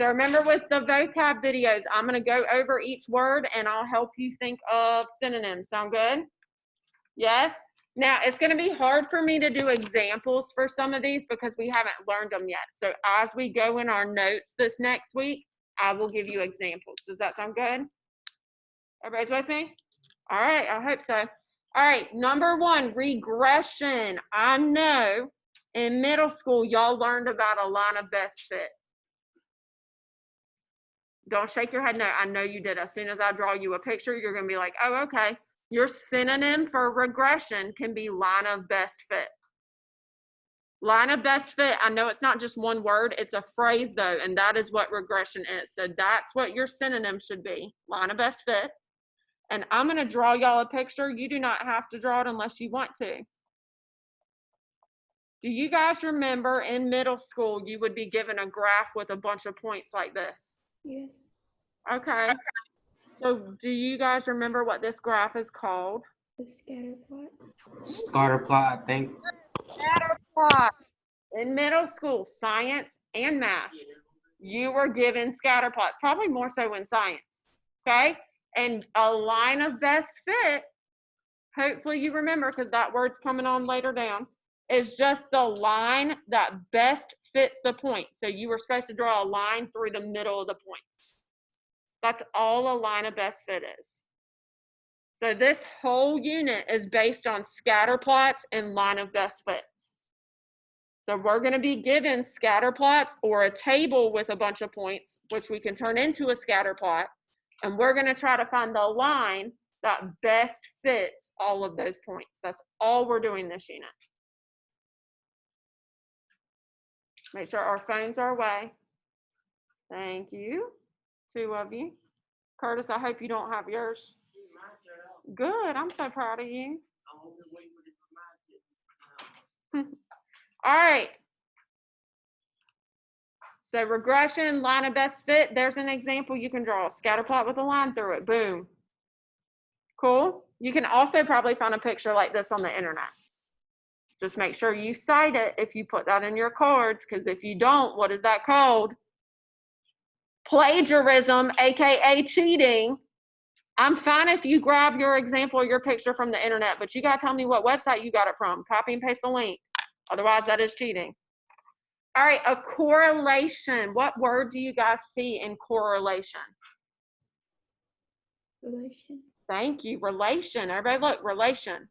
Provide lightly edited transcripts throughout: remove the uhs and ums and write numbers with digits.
So remember with the vocab videos, I'm going to go over each word and I'll help you think of synonyms. Sound good? Yes? Now, it's going to be hard for me to do examples for some of these because we haven't learned them yet. So as we go in our notes this next week, I will give you examples. Does that sound good? Everybody's with me? All right, I hope so. All right, number one, regression. I know in middle school, y'all learned about a line of best fit. Don't shake your head no. I know you did. As soon as I draw you a picture, you're going to be like, oh, okay. Your synonym for regression can be line of best fit. Line of best fit, I know it's not just one word. It's a phrase, though, and that is what regression is. So that's what your synonym should be, line of best fit. And I'm going to draw y'all a picture. You do not have to draw it unless you want to. Do you guys remember in middle school, you would be given a graph with a bunch of points like this? Yes. Okay. So do you guys remember what this graph is called? The scatter plot. Scatterplot, I think. Scatterplot. In middle school, science and math, you were given scatterplots, probably more so in science, okay? And a line of best fit, hopefully you remember because that word's coming on later down, is just the line that best fits the point. So you were supposed to draw a line through the middle of the points. That's all a line of best fit is. So this whole unit is based on scatter plots and line of best fits. So we're going to be given scatter plots or a table with a bunch of points, which we can turn into a scatter plot. And we're going to try to find the line that best fits all of those points. That's all we're doing this unit. Make sure our phones are away. Thank you. 2 of you. Curtis, I hope you don't have yours. Good. I'm so proud of you. All right. So regression, line of best fit. There's an example you can draw. A scatter plot with a line through it. Boom. Cool. You can also probably find a picture like this on the internet. Just make sure you cite it if you put that in your cards, because if you don't, what is that called? Plagiarism, aka cheating. I'm fine if you grab your example or your picture from the internet, but you got to tell me what website you got it from. Copy and paste the link. Otherwise, that is cheating. All right, a correlation. What word do you guys see in correlation? Relation. Thank you. Relation. Everybody look, relation.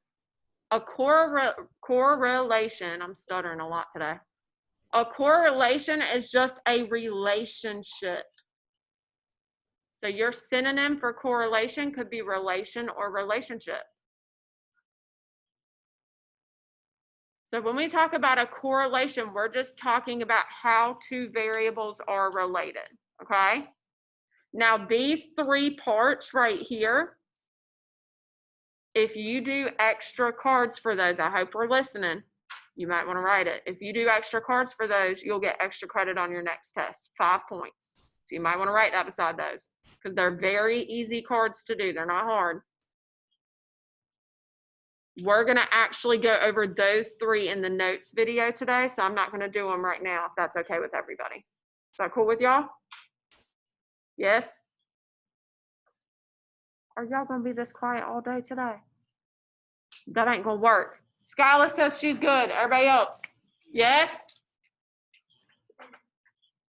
A correlation. I'm stuttering a lot today. A correlation is just a relationship. So your synonym for correlation could be relation or relationship. So when we talk about a correlation, we're just talking about how two variables are related, okay? Now these 3 parts right here, if you do extra cards for those, I hope we're listening, you might want to write it. If you do extra cards for those, you'll get extra credit on your next test, 5 points. So you might want to write that beside those because they're very easy cards to do. They're not hard. We're going to actually go over those 3 in the notes video today, so I'm not going to do them right now if that's okay with everybody. Is that cool with y'all? Yes? Are y'all going to be this quiet all day today? That ain't going to work. Skylar says she's good. Everybody else? Yes?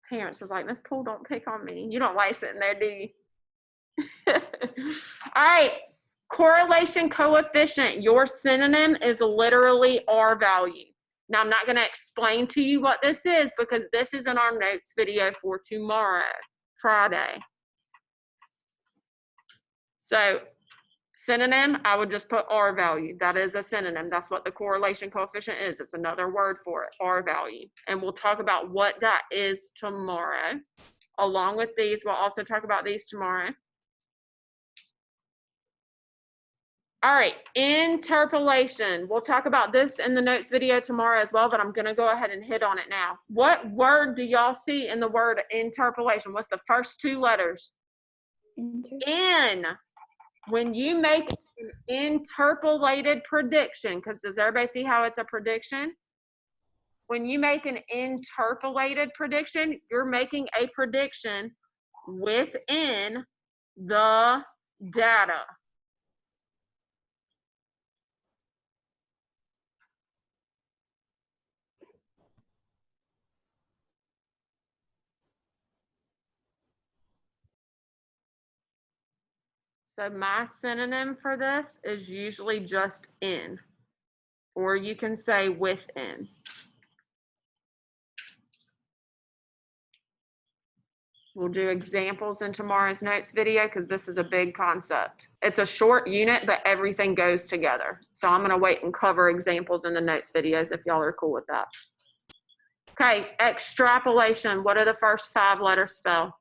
Terrence is like, Miss Poole, don't pick on me. You don't like sitting there, do you? All right. Correlation coefficient. Your synonym is literally R value. Now, I'm not going to explain to you what this is because this is in our notes video for tomorrow, Friday. So synonym, I would just put R value. That is a synonym. That's what the correlation coefficient is. It's another word for it, R value. And we'll talk about what that is tomorrow. Along with these, we'll also talk about these tomorrow. All right, interpolation. We'll talk about this in the notes video tomorrow as well, but I'm going to go ahead and hit on it now. What word do y'all see in the word interpolation? What's the first 2 letters? N. When you make an interpolated prediction, because does everybody see how it's a prediction? When you make an interpolated prediction, you're making a prediction within the data. So my synonym for this is usually just in, or you can say within. We'll do examples in tomorrow's notes video because this is a big concept. It's a short unit, but everything goes together. So I'm gonna wait and cover examples in the notes videos if y'all are cool with that. Okay, extrapolation. What do the first 5 letters spell?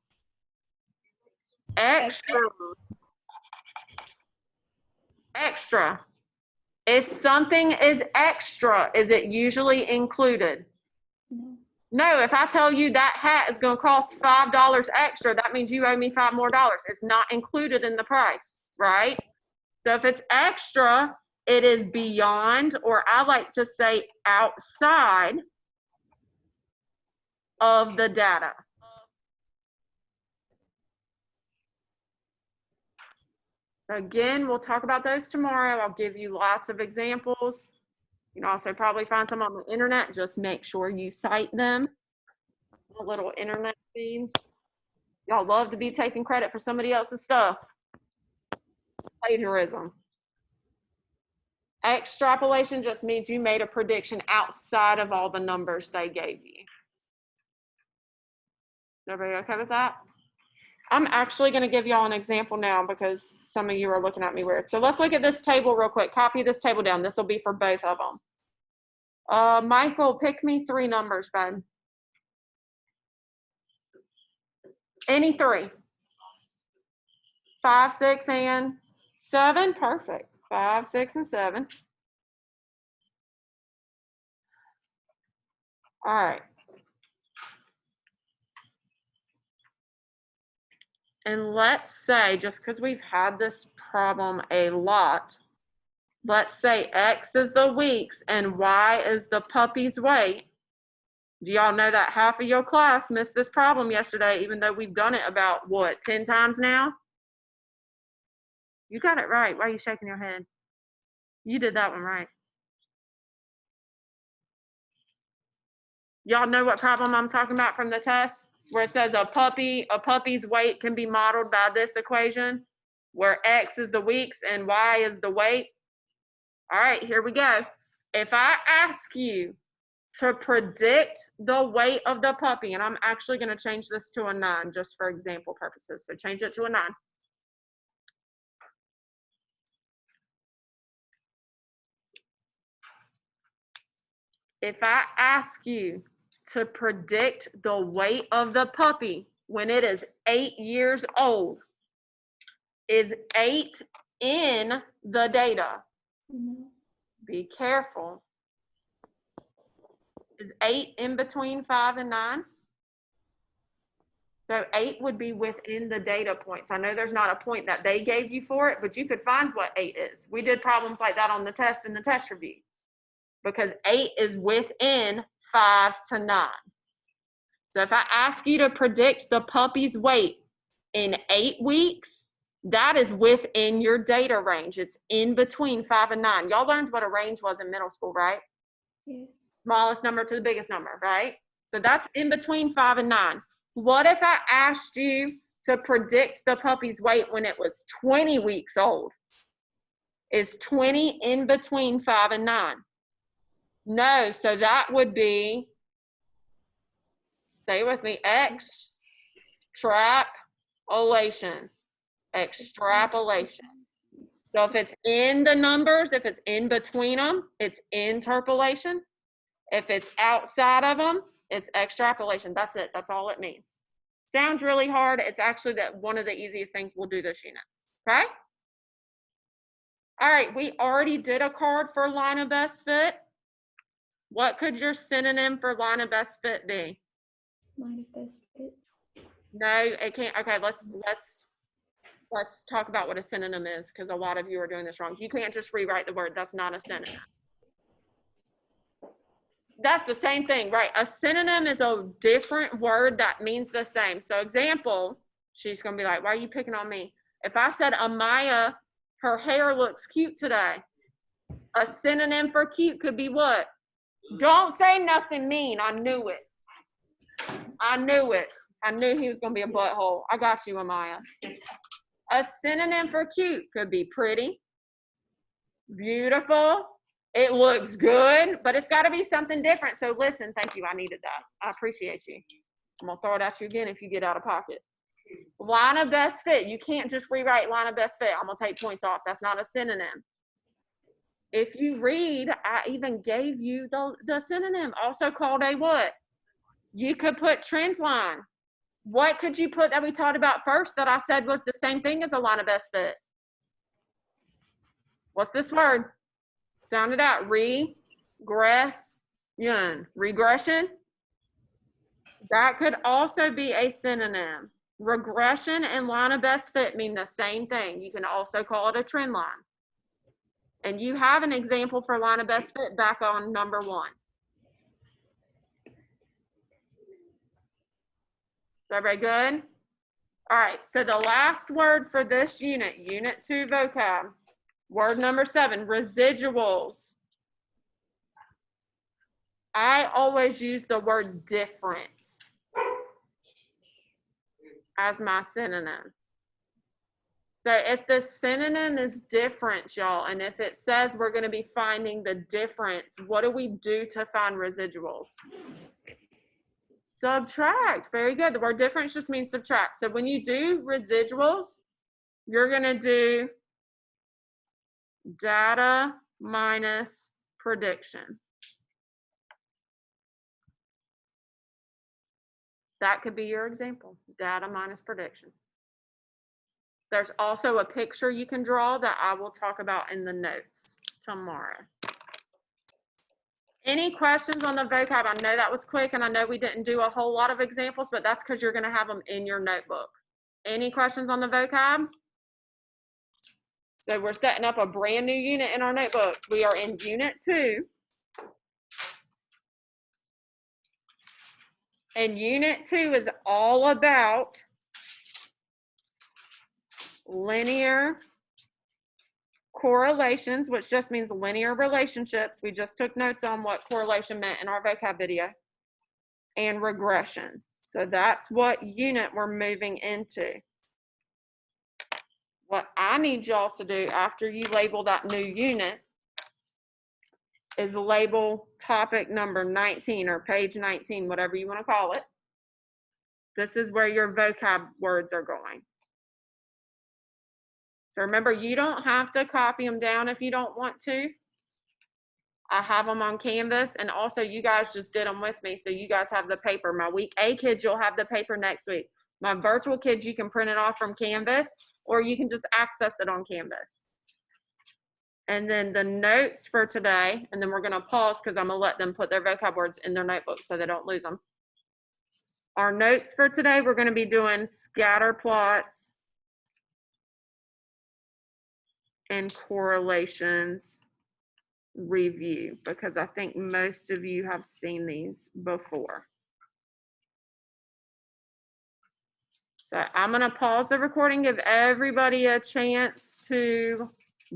Extra. Extra. If something is extra, is it usually included? No. No, if I tell you that hat is going to cost $5 extra, that means you owe me $5 more. It's not included in the price, right? So if it's extra, it is beyond, or I like to say outside of the data. So again, we'll talk about those tomorrow. I'll give you lots of examples. You can also probably find some on the internet. Just make sure you cite them. Little internet fiends. Y'all love to be taking credit for somebody else's stuff. Plagiarism. Extrapolation just means you made a prediction outside of all the numbers they gave you. Everybody okay with that? I'm actually going to give y'all an example now because some of you are looking at me weird. So let's look at this table real quick. Copy this table down. This will be for both of them. Michael, pick me 3 numbers, bud. Any 3. 5, 6, and 7. Perfect. 5, 6, and 7. All right. And let's say, just because we've had this problem a lot, let's say X is the weeks and Y is the puppy's weight. Do y'all know that half of your class missed this problem yesterday, even though we've done it about, what, 10 times now? You got it right. Why are you shaking your head? You did that one right. Y'all know what problem I'm talking about from the test? Where it says a puppy's weight can be modeled by this equation, where X is the weeks and Y is the weight. All right, here we go. If I ask you to predict the weight of the puppy, and I'm actually going to change this to a 9 just for example purposes. So change it to a 9. If I ask you to predict the weight of the puppy when it is 8 years old, is 8 in the data? No. Be careful. Is 8 in between 5 and 9? So 8 would be within the data points. I know there's not a point that they gave you for it, but you could find what 8 is. We did problems like that on the test in the test review, because 8 is within 5 to 9. So if I ask you to predict the puppy's weight in 8 weeks, that is within your data range. It's in between 5 and 9. Y'all learned what a range was in middle school, right? Yes. Smallest number to the biggest number, right? So that's in between 5 and 9. What if I asked you to predict the puppy's weight when it was 20 weeks old? Is 20 in between 5 and 9? No, so that would be, stay with me, extrapolation. Extrapolation. So if it's in the numbers, if it's in between them, it's interpolation. If it's outside of them, it's extrapolation. That's it. That's all it means. Sounds really hard. It's actually one of the easiest things we'll do this unit. Okay? All right, we already did a card for line of best fit. What could your synonym for line of best fit be? Line of best fit. No, it can't. Okay, let's talk about what a synonym is, because a lot of you are doing this wrong. You can't just rewrite the word. That's not a synonym. That's the same thing, right? A synonym is a different word that means the same. So example, she's going to be like, why are you picking on me? If I said, Amaya, her hair looks cute today. A synonym for cute could be what? Don't say nothing mean. I knew it. I knew it. I knew he was going to be a butthole. I got you, Amaya. A synonym for cute could be pretty, beautiful, it looks good, but it's got to be something different. So listen, thank you. I needed that. I appreciate you. I'm going to throw it at you again if you get out of pocket. Line of best fit. You can't just rewrite line of best fit. I'm going to take points off. That's not a synonym. If you read, I even gave you the synonym, also called a what? You could put trend line. What could you put that we talked about first that I said was the same thing as a line of best fit? What's this word? Sound it out. Regression. Regression. That could also be a synonym. Regression and line of best fit mean the same thing. You can also call it a trend line. And you have an example for line of best fit back on number 1. Is everybody good? All right, so the last word for this unit, Unit 2 vocab, word number 7, residuals. I always use the word difference as my synonym. So if the synonym is difference, y'all, and if it says we're going to be finding the difference, what do we do to find residuals? Subtract. Very good. The word difference just means subtract. So when you do residuals, you're going to do data minus prediction. That could be your example, data minus prediction. There's also a picture you can draw that I will talk about in the notes tomorrow. Any questions on the vocab? I know that was quick, and I know we didn't do a whole lot of examples, but that's because you're going to have them in your notebook. Any questions on the vocab? So we're setting up a brand new unit in our notebooks. We are in Unit 2. And Unit 2 is all about linear correlations, which just means linear relationships. We just took notes on what correlation meant in our vocab video. And regression. So that's what unit we're moving into. What I need y'all to do after you label that new unit is label topic number 19 or page 19, whatever you want to call it. This is where your vocab words are going. So remember, you don't have to copy them down if you don't want to. I have them on Canvas, and also you guys just did them with me, so you guys have the paper. My week A kids, you'll have the paper next week. My virtual kids, you can print it off from Canvas, or you can just access it on Canvas. And then the notes for today, and then we're going to pause because I'm going to let them put their vocab words in their notebooks so they don't lose them. Our notes for today, we're going to be doing scatterplots and correlations review, because I think most of you have seen these before. So I'm going to pause the recording, give everybody a chance to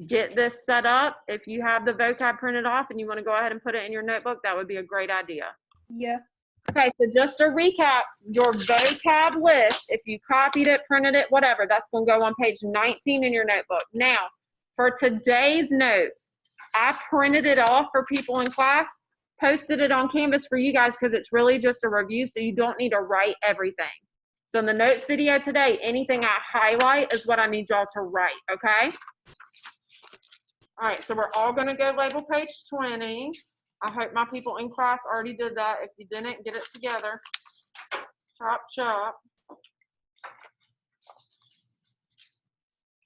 get this set up. If you have the vocab printed off and you want to go ahead and put it in your notebook, that would be a great idea. Yeah. Okay, so just to recap, your vocab list, if you copied it, printed it, whatever, that's going to go on page 19 in your notebook. Now, for today's notes, I printed it off for people in class, posted it on Canvas for you guys because it's really just a review, so you don't need to write everything. So in the notes video today, anything I highlight is what I need y'all to write, okay? All right, so we're all going to go label page 20. I hope my people in class already did that. If you didn't, get it together. Chop, chop.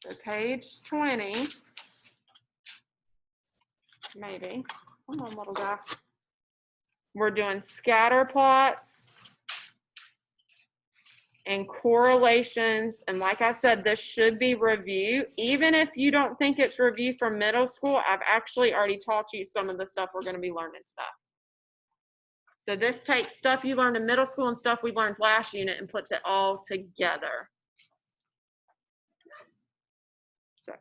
So page 20. Maybe. Come on, little guy. We're doing scatter plots and correlations. And like I said, this should be review. Even if you don't think it's review from middle school, I've actually already taught you some of the stuff we're going to be learning today. So this takes stuff you learned in middle school and stuff we learned last unit and puts it all together. So,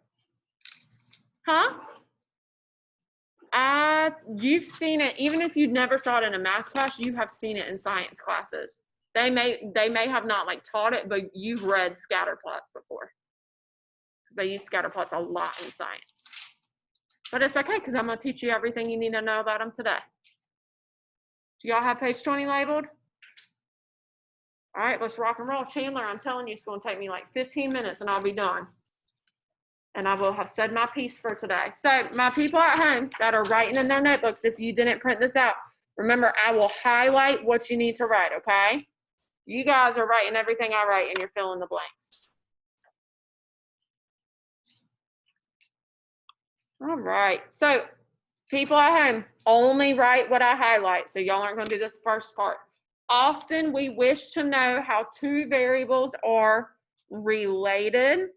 you've seen it, even if you never saw it in a math class, you have seen it in science classes. They may have not like taught it, but you've read Scatterplots before. Because they use Scatterplots a lot in science. But it's okay, because I'm going to teach you everything you need to know about them today. Do y'all have page 20 labeled? All right, let's rock and roll. Chandler, I'm telling you, it's going to take me like 15 minutes and I'll be done. And I will have said my piece for today. So my people at home that are writing in their notebooks, if you didn't print this out, remember, I will highlight what you need to write, okay? You guys are writing everything I write and you're filling the blanks. All right, so people at home, only write what I highlight. So y'all aren't going to do this first part. Often we wish to know how two variables are related.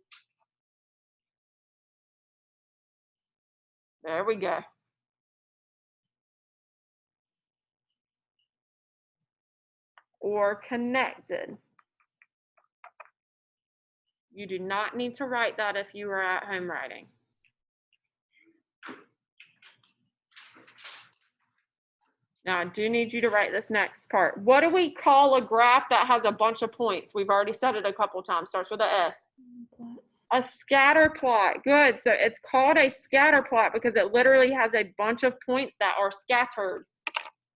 There we go. Or connected. You do not need to write that if you are at home writing. Now, I do need you to write this next part. What do we call a graph that has a bunch of points? We've already said it a couple times. Starts with a S. A scatter plot. Good. So it's called a scatter plot because it literally has a bunch of points that are scattered.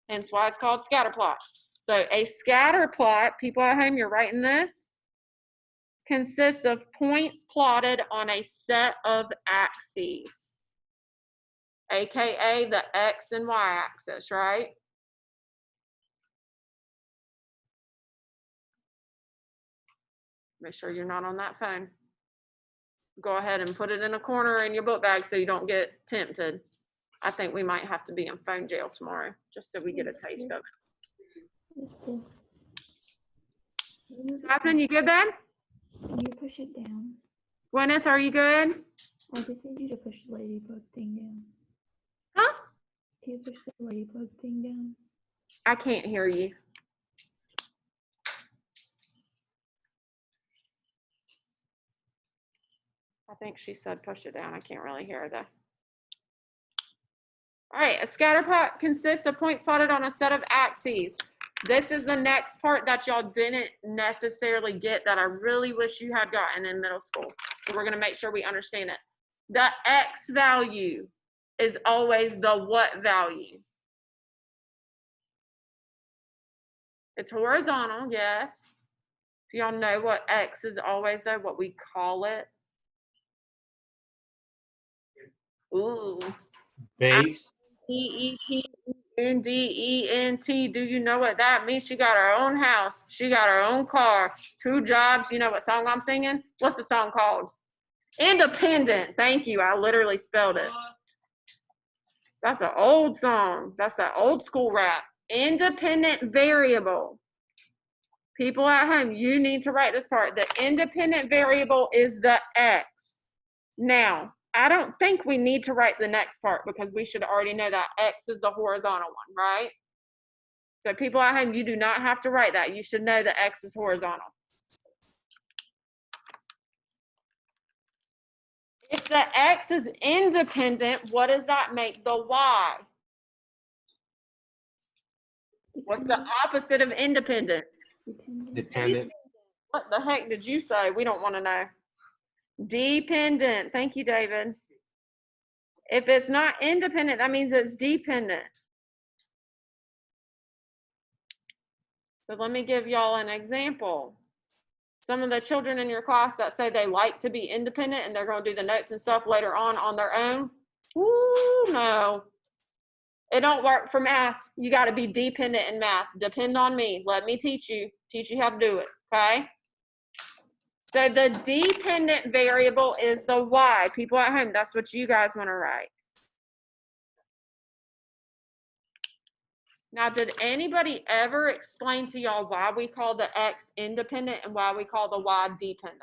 Hence why it's called scatter plot. So a scatter plot, people at home, you're writing this, consists of points plotted on a set of axes, aka the X and Y axis, right? Make sure you're not on that phone. Go ahead and put it in a corner in your book bag so you don't get tempted. I think we might have to be in phone jail tomorrow just so we get a taste of it. What's happening? You good, babe? Can you push it down? Gwyneth, are you good? I just need you to push the ladybug thing down. Huh? Can you push the ladybug thing down? I can't hear you. I think she said push it down. I can't really hear her though. All right, a scatter plot consists of points plotted on a set of axes. This is the next part that y'all didn't necessarily get that I really wish you had gotten in middle school. So we're gonna make sure we understand it. The X value is always the what value? It's horizontal, yes. Do y'all know what X is always though, what we call it? Ooh. Base. D-E-P-E-N-D-E-N-T. Do you know what that means? She got her own house. She got her own car, 2 jobs. You know what song I'm singing? What's the song called? Independent. Thank you. I literally spelled it. That's an old song. That's that old school rap. Independent variable. People at home, you need to write this part. The independent variable is the X. Now, I don't think we need to write the next part because we should already know that X is the horizontal one, right? So people at home, you do not have to write that. You should know that X is horizontal. If the X is independent, what does that make the Y? What's the opposite of independent? Dependent. What the heck did you say? We don't want to know. Dependent. Thank you, David. If it's not independent, that means it's dependent. So let me give y'all an example. Some of the children in your class that say they like to be independent and they're going to do the notes and stuff later on their own. Ooh, no. It don't work for math. You got to be dependent in math. Depend on me. Let me teach you how to do it, okay? So the dependent variable is the Y. People at home, that's what you guys want to write. Now, did anybody ever explain to y'all why we call the X independent and why we call the Y dependent?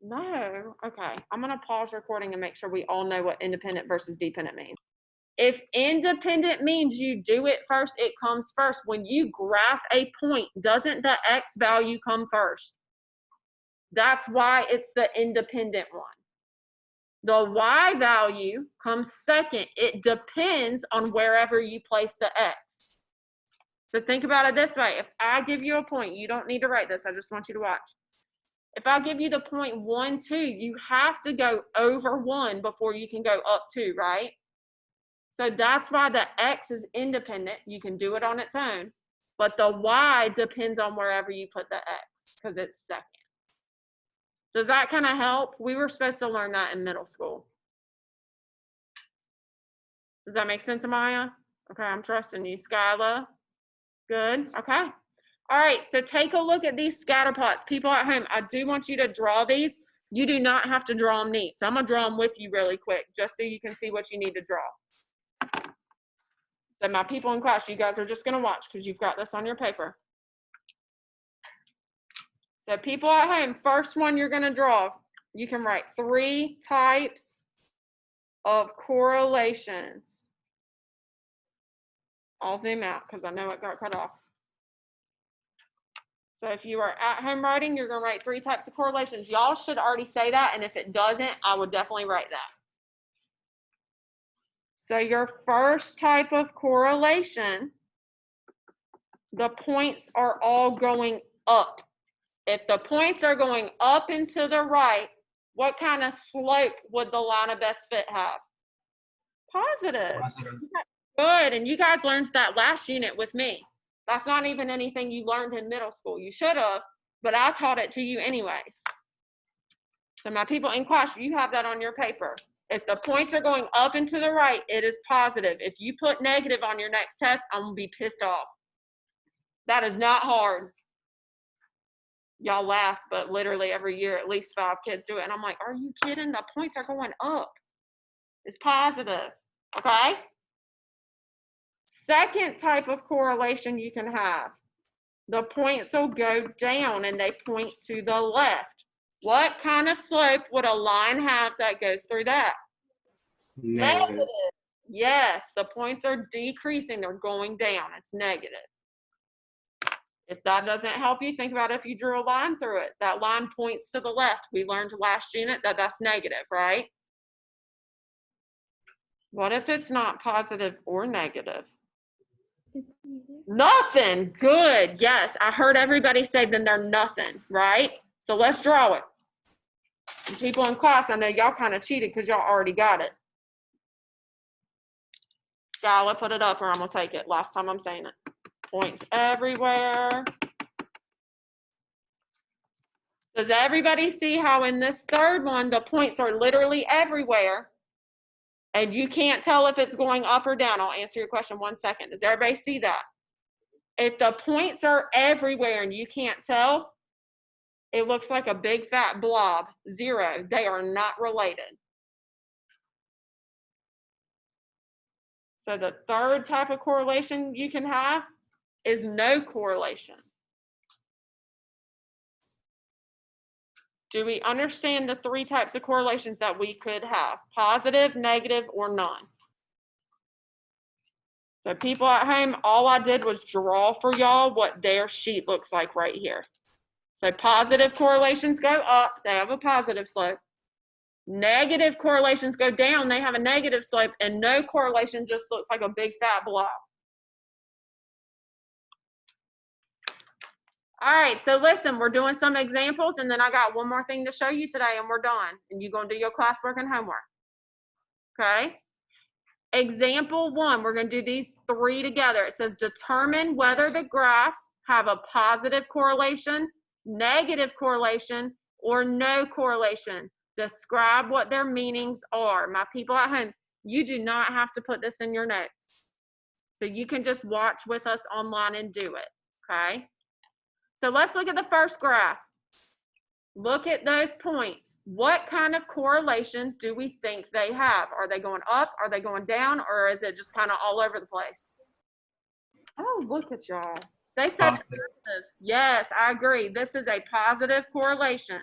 No? Okay. I'm going to pause recording and make sure we all know what independent versus dependent means. If independent means you do it first, it comes first. When you graph a point, doesn't the X value come first? That's why it's the independent one. The Y value comes second. It depends on wherever you place the X. So think about it this way. If I give you a point, you don't need to write this. I just want you to watch. If I give you the point 1, 2, you have to go over 1 before you can go up 2, right? So that's why the X is independent. You can do it on its own. But the Y depends on wherever you put the X because it's second. Does that kind of help? We were supposed to learn that in middle school. Does that make sense, Amaya? Okay, I'm trusting you. Skyla? Good, okay. All right, so take a look at these scatter plots. People at home, I do want you to draw these. You do not have to draw them neat. So I'm gonna draw them with you really quick, just so you can see what you need to draw. So my people in class, you guys are just gonna watch because you've got this on your paper. So people at home, first one you're gonna draw, you can write 3 types of correlations. I'll zoom out because I know it got cut off. So if you are at home writing, you're going to write 3 types of correlations. Y'all should already say that, and if it doesn't, I would definitely write that. So your first type of correlation, the points are all going up. If the points are going up and to the right, what kind of slope would the line of best fit have? Positive. Good, and you guys learned that last unit with me. That's not even anything you learned in middle school. You should have, but I taught it to you anyways. So my people in class, you have that on your paper. If the points are going up and to the right, it is positive. If you put negative on your next test, I'm gonna be pissed off. That is not hard. Y'all laugh, but literally every year at least 5 kids do it. And I'm like, are you kidding? The points are going up. It's positive, okay? Second type of correlation you can have. The points will go down and they point to the left. What kind of slope would a line have that goes through that? Negative. Yes, the points are decreasing. They're going down. It's negative. If that doesn't help you, think about if you drew a line through it. That line points to the left. We learned last unit that that's negative, right? What if it's not positive or negative? Nothing. Good. Yes, I heard everybody say then they're nothing, right? So let's draw it. And people in class, I know y'all kind of cheated because y'all already got it. Skyla, put it up or I'm going to take it. Last time I'm saying it. Points everywhere. Does everybody see how in this third one, the points are literally everywhere? And you can't tell if it's going up or down. I'll answer your question 1 second. Does everybody see that? If the points are everywhere and you can't tell, it looks like a big fat blob. 0. They are not related. So the third type of correlation you can have is no correlation. Do we understand the 3 types of correlations that we could have? Positive, negative, or none. So people at home, all I did was draw for y'all what their sheet looks like right here. So positive correlations go up, they have a positive slope. Negative correlations go down, they have a negative slope, and no correlation just looks like a big fat blob. All right, so listen, we're doing some examples, and then I got one more thing to show you today, and we're done. And you're going to do your classwork and homework. Okay? Example 1, we're going to do these 3 together. It says determine whether the graphs have a positive correlation, negative correlation, or no correlation. Describe what their meanings are. My people at home, you do not have to put this in your notes. So you can just watch with us online and do it. Okay? So let's look at the first graph. Look at those points. What kind of correlation do we think they have? Are they going up? Are they going down? Or is it just kind of all over the place? Oh, look at y'all. They said positive. Yes, I agree. This is a positive correlation.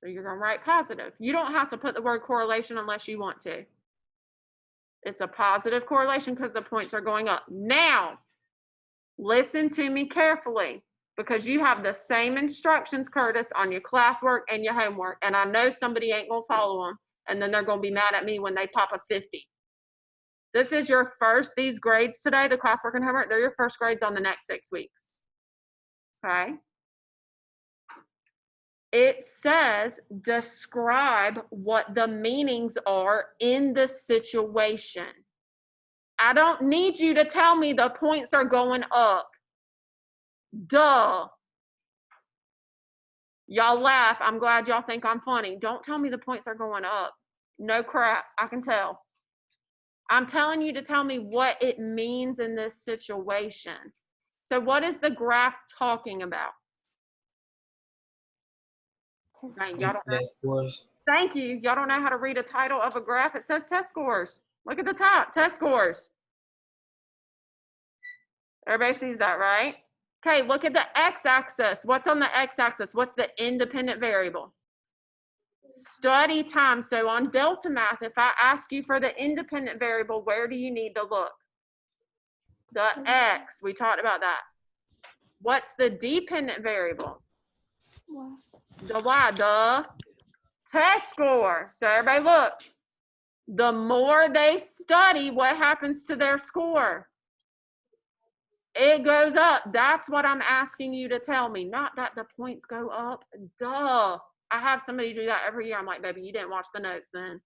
So you're going to write positive. You don't have to put the word correlation unless you want to. It's a positive correlation because the points are going up. Now, listen to me carefully because you have the same instructions, Curtis, on your classwork and your homework. And I know somebody ain't going to follow them. And then they're going to be mad at me when they pop a 50. This is your first, these grades today, the classwork and homework, they're your first grades on the next 6 weeks. Okay? It says, describe what the meanings are in the situation. I don't need you to tell me the points are going up. Duh. Y'all laugh. I'm glad y'all think I'm funny. Don't tell me the points are going up. No crap. I can tell. I'm telling you to tell me what it means in this situation. So what is the graph talking about? Right, y'all don't know. Test scores. Thank you. Y'all don't know how to read a title of a graph. It says test scores. Look at the top, test scores. Everybody sees that, right? Okay, look at the x-axis. What's on the x-axis? What's the independent variable? Study time. So on Delta Math, if I ask you for the independent variable, where do you need to look? The x. We talked about that. What's the dependent variable? Wow. The y, the test score. So everybody look. The more they study, what happens to their score? It goes up. That's what I'm asking you to tell me. Not that the points go up. Duh. I have somebody do that every year. I'm like, baby, you didn't watch the notes then.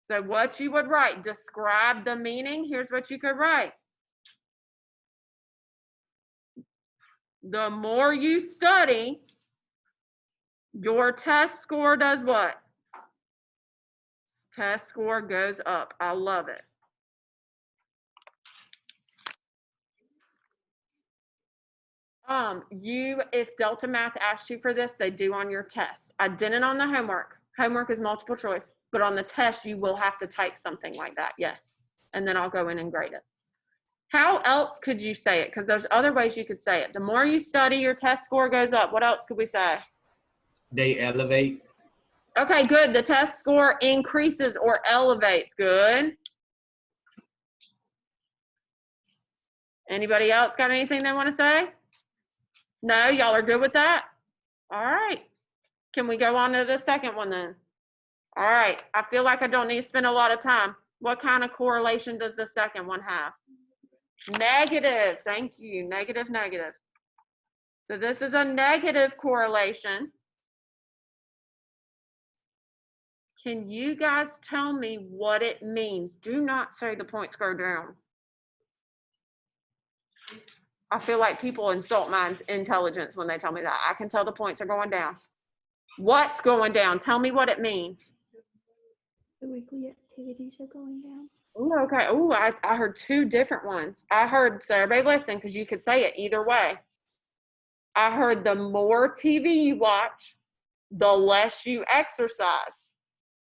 So what you would write, describe the meaning. Here's what you could write. The more you study, your test score does what? Test score goes up. I love it. If Delta Math asked you for this, they do on your test. I didn't on the homework. Homework is multiple choice, but on the test, you will have to type something like that, yes. And then I'll go in and grade it. How else could you say it? Because there's other ways you could say it. The more you study, your test score goes up. What else could we say? They elevate. Okay, good. The test score increases or elevates. Good. Anybody else got anything they want to say? No, y'all are good with that? All right. Can we go on to the second one then? All right. I feel like I don't need to spend a lot of time. What kind of correlation does the second one have? Negative. Thank you. Negative, negative. So this is a negative correlation. Can you guys tell me what it means? Do not say the points go down. I feel like people insult my intelligence when they tell me that. I can tell the points are going down. What's going down? Tell me what it means. The weekly activities are going down. Ooh, okay. Ooh, I heard two different ones. I heard, so everybody listen, because you could say it either way. I heard the more TV you watch, the less you exercise.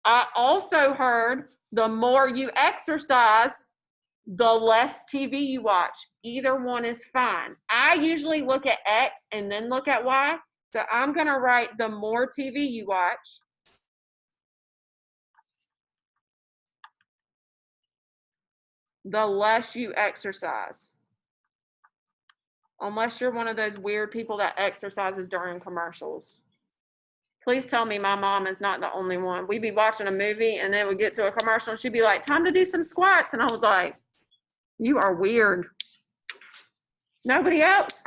I also heard the more you exercise, the less TV you watch. Either one is fine. I usually look at X and then look at Y. So I'm going to write the more TV you watch, the less you exercise. Unless you're one of those weird people that exercises during commercials. Please tell me my mom is not the only one. We'd be watching a movie and then we'd get to a commercial and she'd be like, time to do some squats. And I was like, you are weird. Nobody else?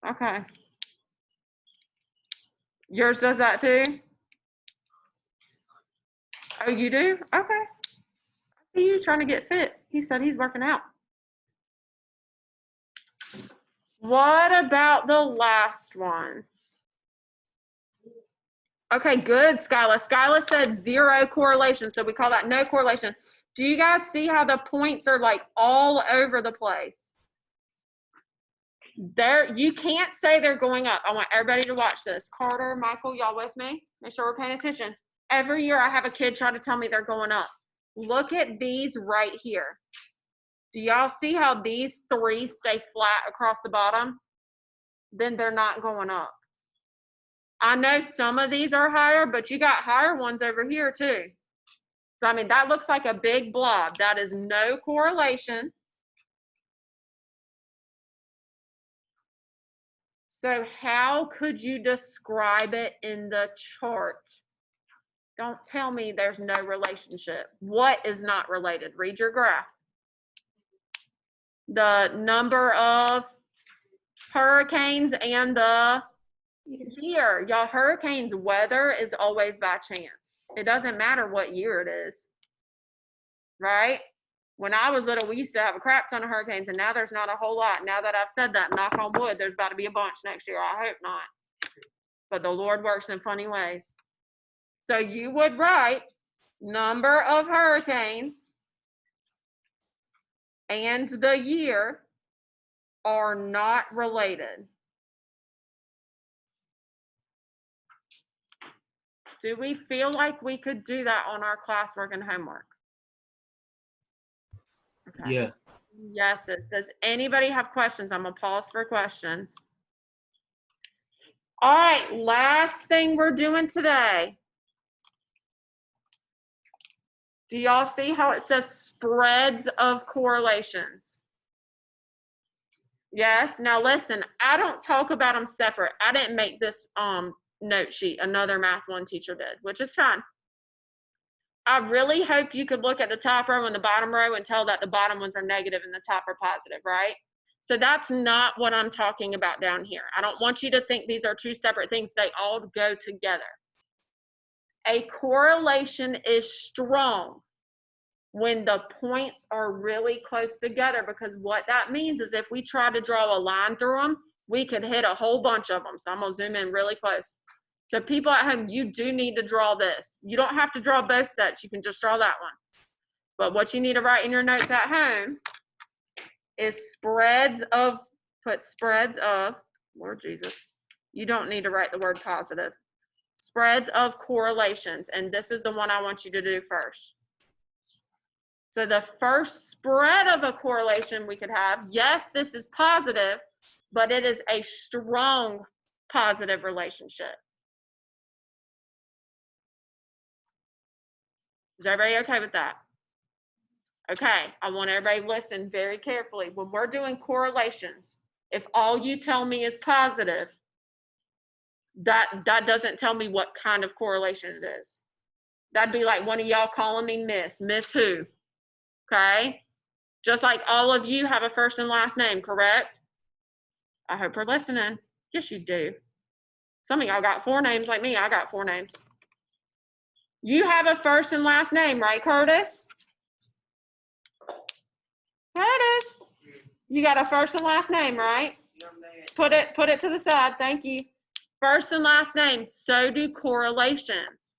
Okay. Yours does that too? Oh, you do? Okay. I see you trying to get fit. He said he's working out. What about the last one? Okay, good, Skyla. Skyla said 0 correlation, so we call that no correlation. Do you guys see how the points are like all over the place? You can't say they're going up. I want everybody to watch this. Carter, Michael, y'all with me? Make sure we're paying attention. Every year I have a kid try to tell me they're going up. Look at these right here. Do y'all see how these 3 stay flat across the bottom? Then they're not going up. I know some of these are higher, but you got higher ones over here too. So, I mean, that looks like a big blob. That is no correlation. So how could you describe it in the chart? Don't tell me there's no relationship. What is not related? Read your graph. The number of hurricanes and the year. Y'all, hurricanes weather is always by chance. It doesn't matter what year it is, right? When I was little, we used to have a crap ton of hurricanes, and now there's not a whole lot. Now that I've said that, knock on wood, there's about to be a bunch next year. I hope not. But the Lord works in funny ways. So you would write number of hurricanes and the year are not related. Do we feel like we could do that on our classwork and homework? Okay. Yeah. Yes, does anybody have questions? I'm gonna pause for questions. All right, last thing we're doing today. Do y'all see how it says spreads of correlations? Yes, now listen, I don't talk about them separate. I didn't make this note sheet. Another Math 1 teacher did, which is fine. I really hope you could look at the top row and the bottom row and tell that the bottom ones are negative and the top are positive, right? So that's not what I'm talking about down here. I don't want you to think these are two separate things. They all go together. A correlation is strong when the points are really close together, because what that means is if we try to draw a line through them, we could hit a whole bunch of them. So I'm gonna zoom in really close. So people at home, you do need to draw this. You don't have to draw both sets. You can just draw that one. But what you need to write in your notes at home is spreads of, put spreads of, Lord Jesus, you don't need to write the word positive. Spreads of correlations. And this is the one I want you to do first. So the first spread of a correlation we could have, yes, this is positive, but it is a strong positive relationship. Is everybody okay with that? Okay, I want everybody to listen very carefully. When we're doing correlations, if all you tell me is positive, that doesn't tell me what kind of correlation it is. That'd be like one of y'all calling me Miss. Miss who? Okay? Just like all of you have a first and last name, correct? I hope you're listening. Yes, you do. Some of y'all got 4 names like me. I got 4 names. You have a first and last name, right, Curtis? Curtis, you got a first and last name, right? Put it to the side. Thank you. First and last name. So do correlations.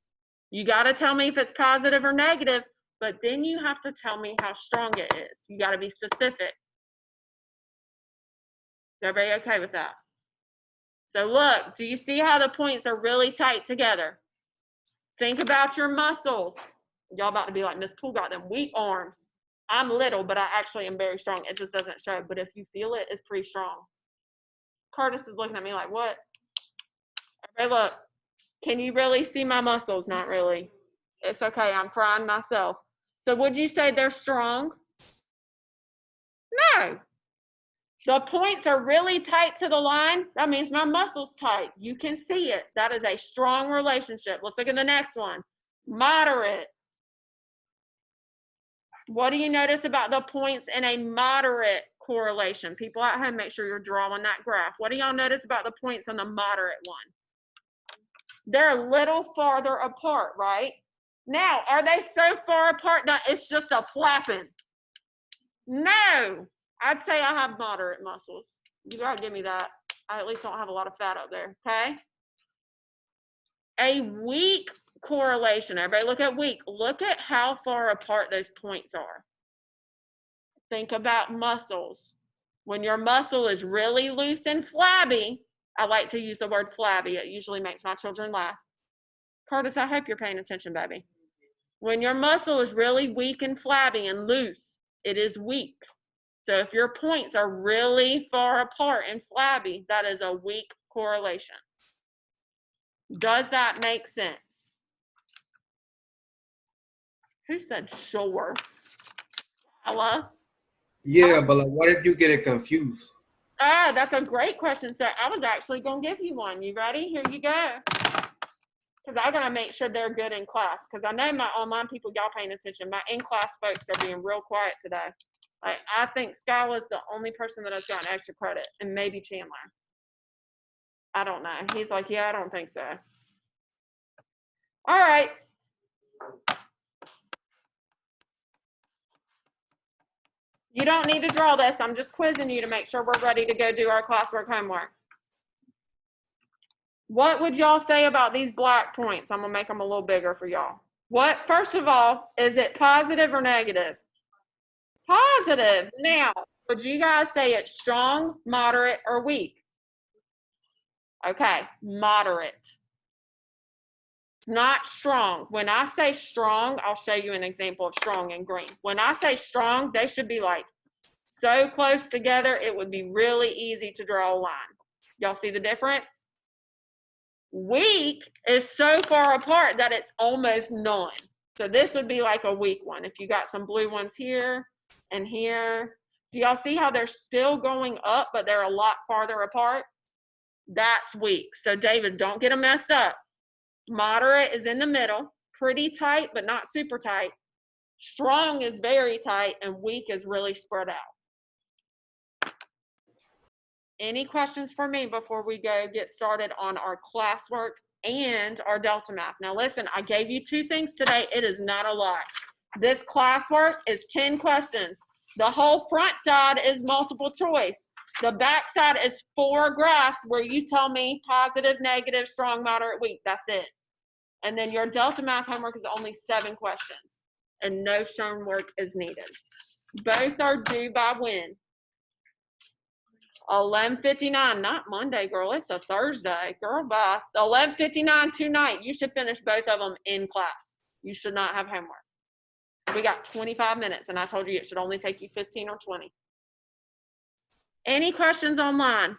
You got to tell me if it's positive or negative, but then you have to tell me how strong it is. You got to be specific. Is everybody okay with that? So look, do you see how the points are really tight together? Think about your muscles. Y'all about to be like, Miss Poole got them weak arms. I'm little, but I actually am very strong. It just doesn't show. But if you feel it, it's pretty strong. Curtis is looking at me like, what? Okay, look. Can you really see my muscles? Not really. It's okay. I'm frying myself. So would you say they're strong? No. The points are really tight to the line. That means my muscle's tight. You can see it. That is a strong relationship. Let's look at the next one. Moderate. What do you notice about the points in a moderate correlation? People at home, make sure you're drawing that graph. What do y'all notice about the points on the moderate one? They're a little farther apart, right? Now, are they so far apart that it's just a flapping? No. I'd say I have moderate muscles. You gotta give me that. I at least don't have a lot of fat up there, okay? A weak correlation. Everybody look at weak. Look at how far apart those points are. Think about muscles. When your muscle is really loose and flabby, I like to use the word flabby. It usually makes my children laugh. Curtis, I hope you're paying attention, baby. When your muscle is really weak and flabby and loose, it is weak. So if your points are really far apart and flabby, that is a weak correlation. Does that make sense? Who said sure? Ella? Yeah, but like, what if you get it confused? Ah, that's a great question, sir. I was actually going to give you one. You ready? Here you go. Because I got to make sure they're good in class. Because I know my online people, y'all paying attention. My in-class folks are being real quiet today. Like, I think Skyla's the only person that has gotten extra credit, and maybe Chandler. I don't know. He's like, yeah, I don't think so. All right. You don't need to draw this. I'm just quizzing you to make sure we're ready to go do our classwork homework. What would y'all say about these black points? I'm going to make them a little bigger for y'all. What, first of all, is it positive or negative? Positive. Now, would you guys say it's strong, moderate, or weak? Okay, moderate. It's not strong. When I say strong, I'll show you an example of strong in green. When I say strong, they should be like so close together, it would be really easy to draw a line. Y'all see the difference? Weak is so far apart that it's almost none. So this would be like a weak one. If you got some blue ones here and here, do y'all see how they're still going up, but they're a lot farther apart? That's weak. So David, don't get them messed up. Moderate is in the middle, pretty tight, but not super tight. Strong is very tight, and weak is really spread out. Any questions for me before we go get started on our classwork and our Delta Math? Now listen, I gave you 2 things today. It is not a lot. This classwork is 10 questions. The whole front side is multiple choice. The back side is 4 graphs where you tell me positive, negative, strong, moderate, weak. That's it. And then your Delta Math homework is only 7 questions, and no shown work is needed. Both are due by when? 11:59, not Monday, girl. It's a Thursday. Girl, bye. 11:59 tonight. You should finish both of them in class. You should not have homework. We got 25 minutes, and I told you it should only take you 15 or 20. Any questions online?